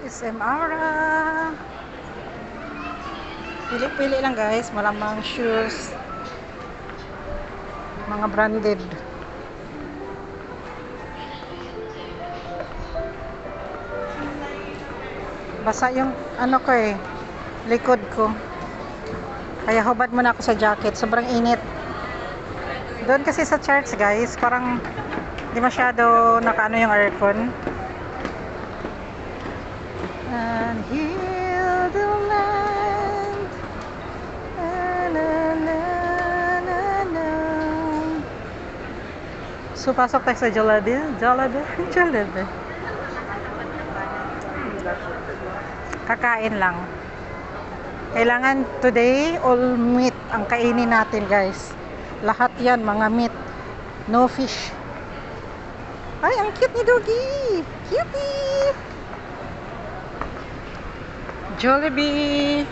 SM Aura. Pili-pili lang guys, malamang shoes. Mga branded. Basa yung ano ko likod ko. Kaya hubad muna ako sa jacket, sobrang init. Doon kasi sa church guys, parang di masyado nakaano yung aircon. And heal the land. Na, na, na, na, na. So pasok tayo sa Jollibee. Kakain lang. Kailangan today all meat ang kainin natin guys. Lahat yan mga meat. No fish. Ay, ang cute ni Doggy. Cutie. Jollibee.